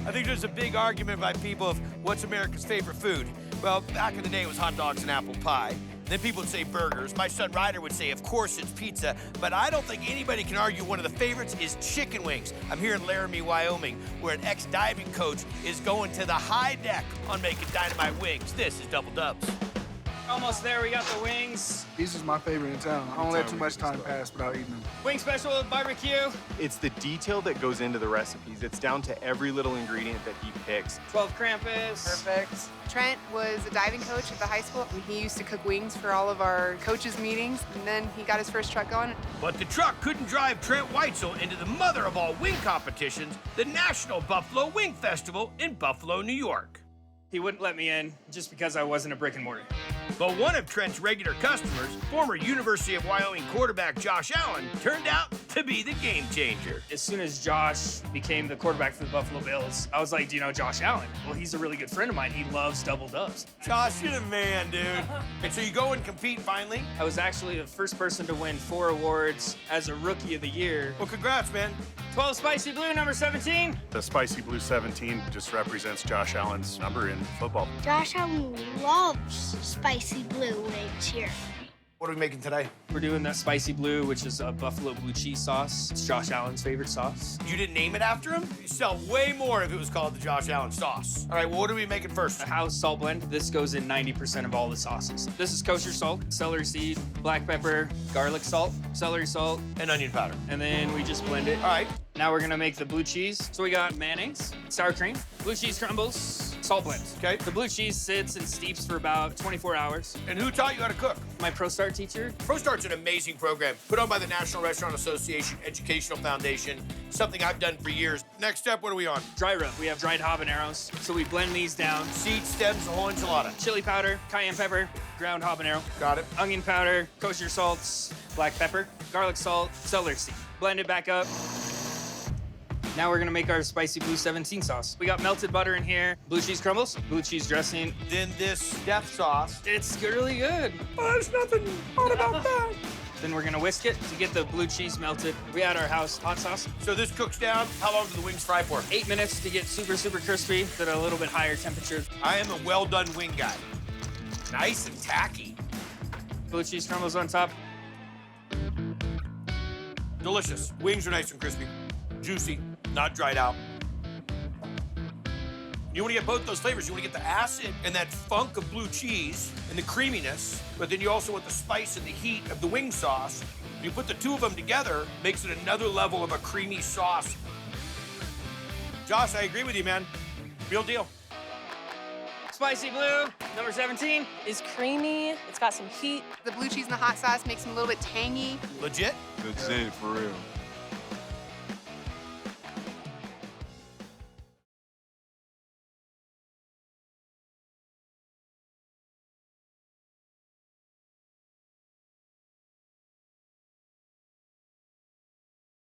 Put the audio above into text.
I think there's a big argument by people of what's America's favorite food. Well, back in the day, it was hot dogs and apple pie. Then people would say burgers. My son Ryder would say, of course, it's pizza. But I don't think anybody can argue one of the favorites is chicken wings. I'm here in Laramie, Wyoming, where an ex-diving coach is going to the high deck on making dynamite wings. This is Double Dubs. Almost there, we got the wings. These is my favorite in town. I don't let too much time pass without eating them. Wing special with barbecue. It's the detail that goes into the recipes. It's down to every little ingredient that he picks. 12 Krampus. Perfect. Trent was a diving coach at the high school, and he used to cook wings for all of our coaches' meetings, and then he got his first truck going. But the truck couldn't drive Trent Weitzel into the mother of all wing competitions, the National Buffalo Wing Festival in Buffalo, New York. He wouldn't let me in just because I wasn't a brick and mortar. But one of Trent's regular customers, former University of Wyoming quarterback Josh Allen, turned out to be the game changer. As soon as Josh became the quarterback for the Buffalo Bills, I was like, do you know Josh Allen? Well, he's a really good friend of mine. He loves Double Dubs. Josh, you're the man, dude. And so you go and compete finally? I was actually the first person to win 4 awards as a Rookie of the Year. Well, congrats, man. 12 Spicy Blue, number 17. The Spicy Blue 17 just represents Josh Allen's number in football. Josh Allen loves spicy blue wings here. What are we making today? We're doing the Spicy Blue, which is a buffalo blue cheese sauce. It's Josh Allen's favorite sauce. You didn't name it after him? You sell way more if it was called the Josh Allen sauce. All right, well, what are we making first? A house salt blend. This goes in 90% of all the sauces. This is kosher salt, celery seed, black pepper, garlic salt, celery salt, And onion powder. and then we just blend it. All right. Now we're gonna make the blue cheese. So we got mayonnaise, sour cream, blue cheese crumbles, salt blend. Okay. The blue cheese sits and steeps for about 24 hours. And who taught you how to cook? My ProStart teacher. ProStart's an amazing program put on by the National Restaurant Association Educational Foundation, something I've done for years. Next step, what are we on? Dry rub. We have dried habaneros. So we blend these down. Seeds, stems, the whole enchilada. Chili powder, cayenne pepper, ground habanero, Got it. onion powder, kosher salts, black pepper, garlic salt, celery seed. Blend it back up. Now we're gonna make our Spicy Blue 17 sauce. We got melted butter in here, blue cheese crumbles, blue cheese dressing. Then this death sauce. It's really good. Oh, there's nothing hot about that. Then we're gonna whisk it to get the blue cheese melted. We add our house hot sauce. So this cooks down. How long do the wings fry for? 8 minutes to get super, super crispy at a little bit higher temperature. I am a well-done wing guy. Nice and tacky. Blue cheese crumbles on top. Delicious. Wings are nice and crispy. Juicy, not dried out. You want to get both those flavors. You want to get the acid and that funk of blue cheese and the creaminess, but then you also want the spice and the heat of the wing sauce. You put the two of them together, makes it another level of a creamy sauce. Josh, I agree with you, man. Real deal. Spicy Blue, number 17. Is creamy. It's got some heat. The blue cheese and the hot sauce makes them a little bit tangy. Legit? That's it, for real.